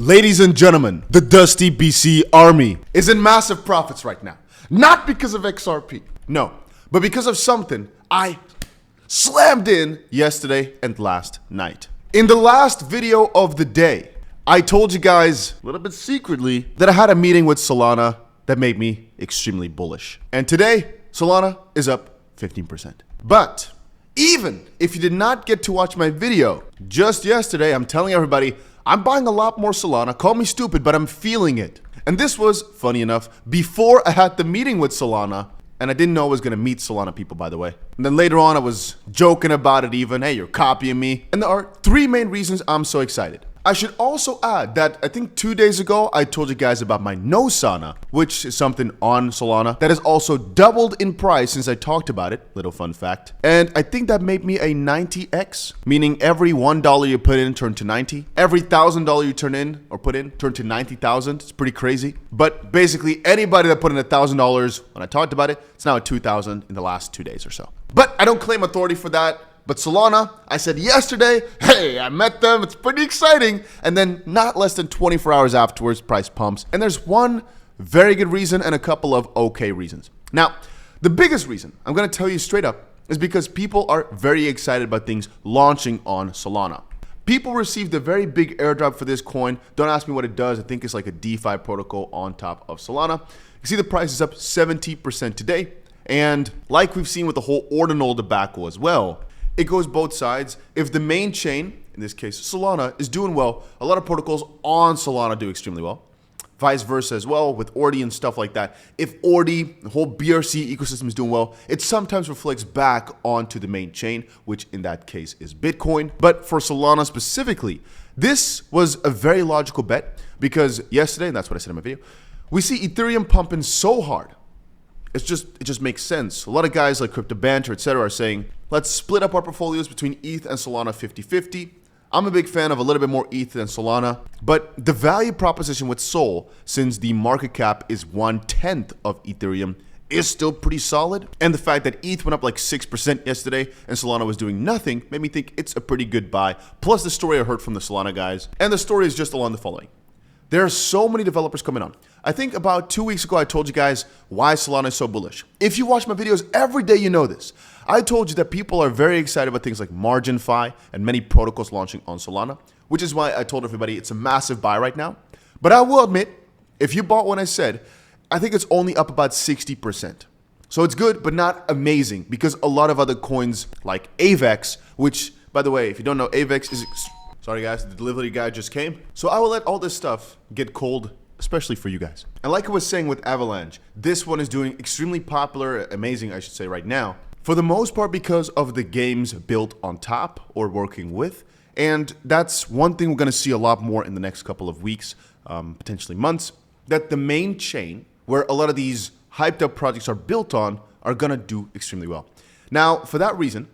Ladies and gentlemen, the DustyBC army is in massive profits right now. Not because of XRP, no, but because of something I slammed in yesterday and last night. In the last video of the day, I told you guys a little bit secretly that I had a meeting with Solana that made me extremely bullish. And today, Solana is up 15%. But even if you did not get to watch my video just yesterday, I'm telling everybody, I'm buying a lot more Solana. Call me stupid, but I'm feeling it. And this was, funny enough, before I had the meeting with Solana, and I didn't know I was gonna meet Solana people, by the way. And then later on, I was joking about it even, hey, you're copying me. And there are three main reasons I'm so excited. I should also add that I think 2 days ago, I told you guys about my 𝗓𝗓, which is something on Solana that has also doubled in price since I talked about it. Little fun fact. And I think that made me a 90x, meaning every $1 you put in turned to 90. Every $1,000 you turn in or put in turned to 90,000. It's pretty crazy. But basically anybody that put in $1,000 when I talked about it, it's now at 2,000 in the last 2 days or so. But I don't claim authority for that. But Solana, I said yesterday, hey, I met them, it's pretty exciting. And then not less than 24 hours afterwards, price pumps. And there's one very good reason and a couple of okay reasons. Now, the biggest reason, I'm gonna tell you straight up, is because people are very excited about things launching on Solana. People received a very big airdrop for this coin. Don't ask me what it does. I think it's like a DeFi protocol on top of Solana. You see the price is up 70% today. And like we've seen with the whole ordinal debacle as well, it goes both sides. If the main chain, in this case Solana, is doing well, a lot of protocols on Solana do extremely well. Vice versa as well with 𝗬𝗧 and stuff like that. If 𝗬𝗧, the whole BRC ecosystem is doing well, it sometimes reflects back onto the main chain, which in that case is Bitcoin. But for Solana specifically, this was a very logical bet because yesterday, and that's what I said in my video, we see Ethereum pumping so hard. It just makes sense. A lot of guys like 𝗕𝗘𝗪𝗏𝗏, etc. are saying, let's split up our portfolios between ETH and Solana 50-50. I'm a big fan of a little bit more ETH than Solana, but the value proposition with Sol, since the market cap is 1/10 of Ethereum, is still pretty solid. And the fact that ETH went up like 6% yesterday and Solana was doing nothing made me think it's a pretty good buy. Plus the story I heard from the Solana guys. And the story is just along the following. There are so many developers coming on. I think about 2 weeks ago, I told you guys why Solana is so bullish. If you watch my videos every day, you know this. I told you that people are very excited about things like 𝗪𝗏𝗲 and many protocols launching on Solana, which is why I told everybody it's a massive buy right now. But I will admit, if you bought when I said, I think it's only up about 60%. So it's good, but not amazing because a lot of other coins like 𝗂𝗡𝗋, which, by the way, if you don't know, 𝗂𝗡𝗋 is... Sorry guys, the delivery guy just came. So I will let all this stuff get cold, especially for you guys. And like I was saying with Avalanche, this one is doing extremely popular, amazing I should say right now, for the most part because of the games built on top or working with. And that's one thing we're gonna see a lot more in the next couple of weeks, potentially months, that the main chain where a lot of these hyped up projects are built on are gonna do extremely well. Now, for that reason,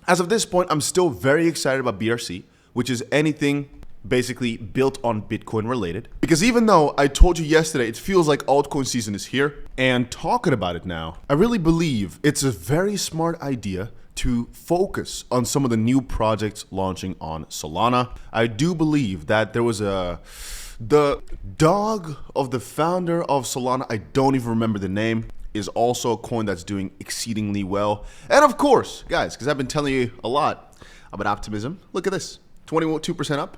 as of this point, I'm still very excited about BRC, which is anything basically built on Bitcoin related. Because even though I told you yesterday, it feels like altcoin season is here, and talking about it now, I really believe it's a very smart idea to focus on some of the new projects launching on Solana. I do believe that there was the dog of the founder of Solana, I don't even remember the name, is also a coin that's doing exceedingly well. And of course, guys, because I've been telling you a lot about optimism, look at this. 22% up.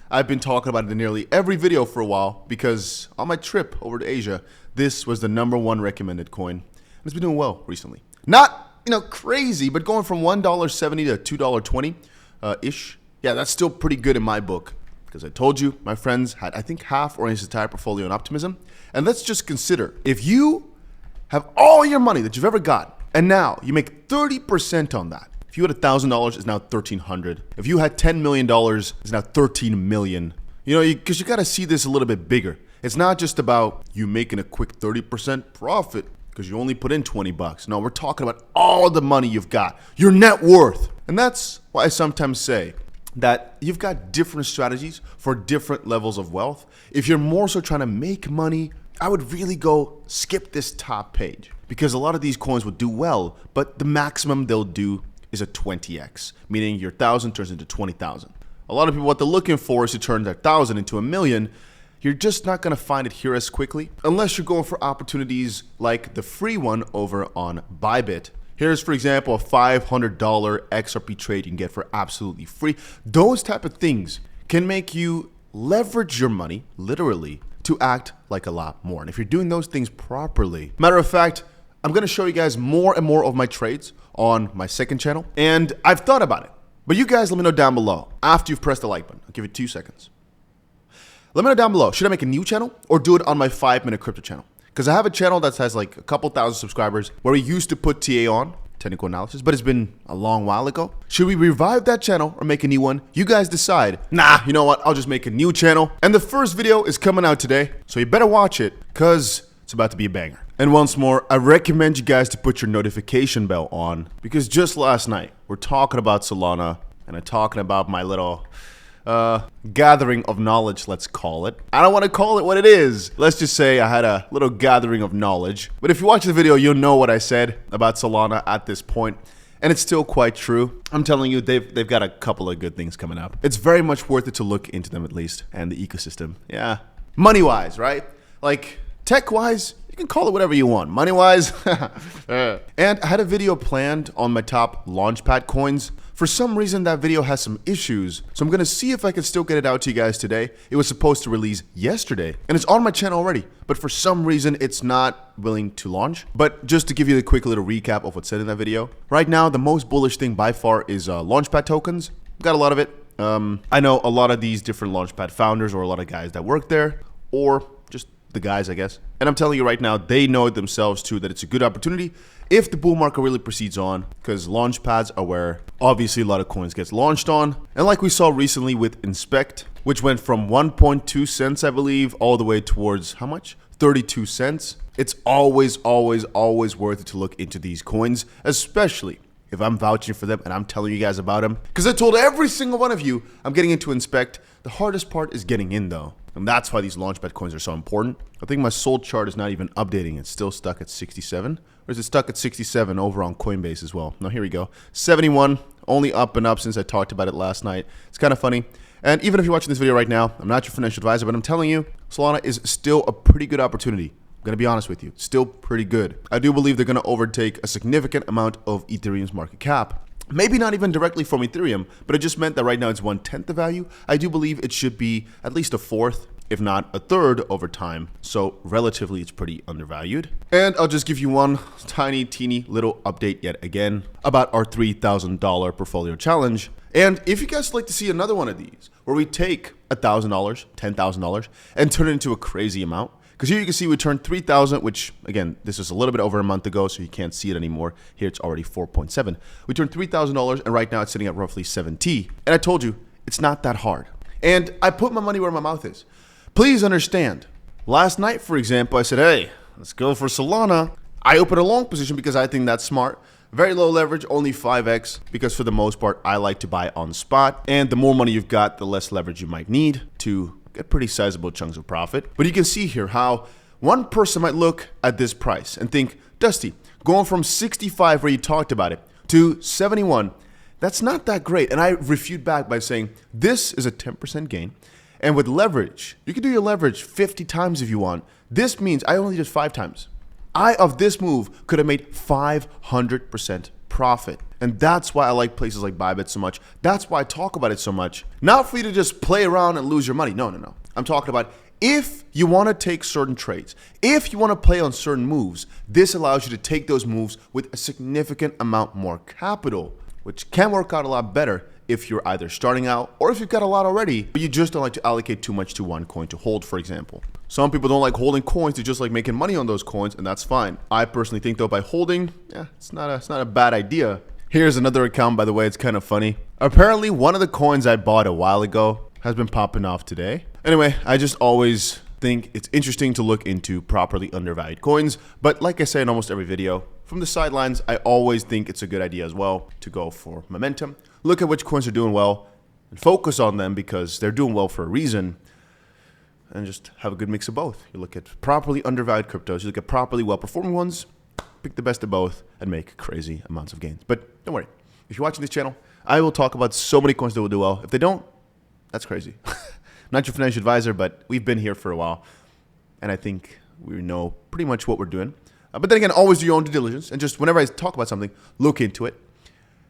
I've been talking about it in nearly every video for a while because on my trip over to Asia, this was the #1 recommended coin. And it's been doing well recently. Not, crazy, but going from $1.70 to $2.20-ish. Yeah, that's still pretty good in my book. Because I told you, my friends had, I think, half or his entire portfolio in optimism. And let's just consider, if you have all your money that you've ever got, and now you make 30% on that, if you had $1,000, it's now $1,300. If you had $10 million, it's now $13 million. Because you got to see this a little bit bigger. It's not just about you making a quick 30% profit because you only put in 20 bucks. No, we're talking about all the money you've got, your net worth. And that's why I sometimes say that you've got different strategies for different levels of wealth. If you're more so trying to make money, I would really go skip this top page because a lot of these coins would do well, but the maximum they'll do is a 20x, meaning your 1,000 turns into 20,000. A lot of people, what they're looking for is to turn that 1,000 into 1,000,000. You're just not going to find it here as quickly unless you're going for opportunities like the free one over on Bybit. Here's, for example, a $500 XRP trade you can get for absolutely free. Those type of things can make you leverage your money, literally, to act like a lot more. And if you're doing those things properly, matter of fact, I'm going to show you guys more and more of my trades on my second channel. And I've thought about it. But you guys let me know down below after you've pressed the like button. I'll give you 2 seconds. Let me know down below, should I make a new channel or do it on my 5-minute crypto channel? Because I have a channel that has like a couple thousand subscribers where we used to put TA on, technical analysis, but it's been a long while ago. Should we revive that channel or make a new one? You guys decide. Nah, you know what? I'll just make a new channel. And the first video is coming out today, so you better watch it because it's about to be a banger. And once more, I recommend you guys to put your notification bell on because just last night, we're talking about Solana and I'm talking about my little gathering of knowledge, let's call it. I don't want to call it what it is. Let's just say I had a little gathering of knowledge. But if you watch the video, you'll know what I said about Solana at this point. And it's still quite true. I'm telling you, they've got a couple of good things coming up. It's very much worth it to look into them at least. And the ecosystem. Yeah. Money-wise, right? Like, tech-wise, you can call it whatever you want. Money-wise. And I had a video planned on my top Launchpad coins. For some reason, that video has some issues, so I'm going to see if I can still get it out to you guys today. It was supposed to release yesterday, and it's on my channel already, but for some reason, it's not willing to launch. But just to give you a quick little recap of what's said in that video, right now, the most bullish thing by far is Launchpad tokens. Got a lot of it. I know a lot of these different Launchpad founders or a lot of guys that work there, or just the guys, I guess. And I'm telling you right now, they know it themselves too that it's a good opportunity if the bull market really proceeds on, because launchpads are where obviously a lot of coins gets launched on. And like we saw recently with Inspect, which went from 1.2 cents, I believe, all the way towards how much? 32 cents. It's always worth it to look into these coins, especially if I'm vouching for them and I'm telling you guys about them. Because I told every single one of you I'm getting into Inspect. The hardest part is getting in though. And that's why these Launchpad coins are so important. I think my sold chart is not even updating. It's still stuck at 67. Or is it stuck at 67 over on Coinbase as well? No, here we go. 71, only up and up since I talked about it last night. It's kind of funny. And even if you're watching this video right now, I'm not your financial advisor, but I'm telling you, Solana is still a pretty good opportunity. I'm going to be honest with you. Still pretty good. I do believe they're going to overtake a significant amount of Ethereum's market cap. Maybe not even directly from Ethereum, but it just meant that right now it's 1/10 the value. I do believe it should be at least a fourth, if not a third over time. So relatively, it's pretty undervalued. And I'll just give you one tiny, teeny little update yet again about our $3,000 portfolio challenge. And if you guys would like to see another one of these, where we take $1,000, $10,000, and turn it into a crazy amount. Because here you can see we turned 3,000, which again, this is a little bit over a month ago, so you can't see it anymore. Here it's already 4.7. We turned $3,000, and right now it's sitting at roughly 7T. And I told you, it's not that hard. And I put my money where my mouth is. Please understand, last night, for example, I said, hey, let's go for Solana. I opened a long position because I think that's smart. Very low leverage, only 5x, because for the most part, I like to buy on spot. And the more money you've got, the less leverage you might need to get pretty sizable chunks of profit. But you can see here how one person might look at this price and think, Dusty, going from 65 where you talked about it to 71, that's not that great. And I refute back by saying, this is a 10% gain. And with leverage, you can do your leverage 50 times if you want. This means I only did 5 times. I, of this move, could have made 500% profit. And that's why I like places like Bybit so much. That's why I talk about it so much. Not for you to just play around and lose your money. No. I'm talking about if you want to take certain trades, if you want to play on certain moves, this allows you to take those moves with a significant amount more capital, which can work out a lot better if you're either starting out or if you've got a lot already, but you just don't like to allocate too much to one coin to hold, for example. Some people don't like holding coins, they just like making money on those coins, and that's fine. I personally think though by holding, it's not a bad idea. Here's another account, by the way, it's kind of funny. Apparently one of the coins I bought a while ago has been popping off today. Anyway, I just always think it's interesting to look into properly undervalued coins, but like I say in almost every video, from the sidelines, I always think it's a good idea as well to go for momentum. Look at which coins are doing well and focus on them because they're doing well for a reason, and just have a good mix of both. You look at properly undervalued cryptos, you look at properly well-performing ones, pick the best of both and make crazy amounts of gains. But don't worry, if you're watching this channel, I will talk about so many coins that will do well. If they don't, That's crazy. I'm not your financial advisor, but we've been here for a while. And I think we know pretty much what we're doing. But then again, always do your own due diligence. And just whenever I talk about something, look into it.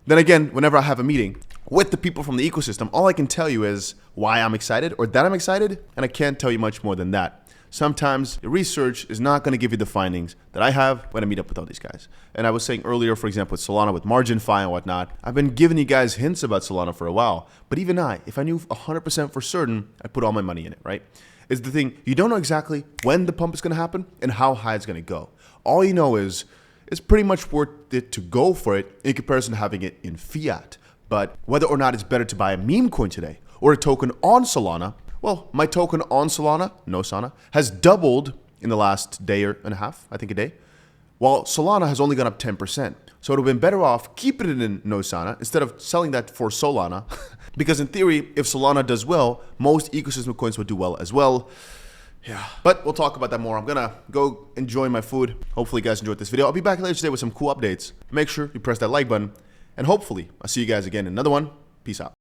Then again, whenever I have a meeting with the people from the ecosystem, all I can tell you is why I'm excited or that I'm excited. And I can't tell you much more than that. Sometimes the research is not going to give you the findings that I have when I meet up with all these guys. And I was saying earlier, for example, with Solana, with 𝗪𝗏𝗲 and whatnot, I've been giving you guys hints about Solana for a while. But even if I knew 100% for certain, I'd put all my money in it, right? It's the thing, you don't know exactly when the pump is going to happen and how high it's going to go. All you know is it's pretty much worth it to go for it in comparison to having it in fiat. But whether or not it's better to buy a meme coin today or a token on Solana, well, my token on Solana, 𝗓𝗏𝗲, has doubled in the last day and a half, I think a day, while Solana has only gone up 10%. So it would have been better off keeping it in 𝗓𝗏𝗲 instead of selling that for Solana. Because in theory, if Solana does well, most ecosystem coins would do well as well. Yeah, but we'll talk about that more. I'm gonna go enjoy my food. Hopefully you guys enjoyed this video. I'll be back later today with some cool updates. Make sure you press that like button, and hopefully I'll see you guys again in another one. Peace out.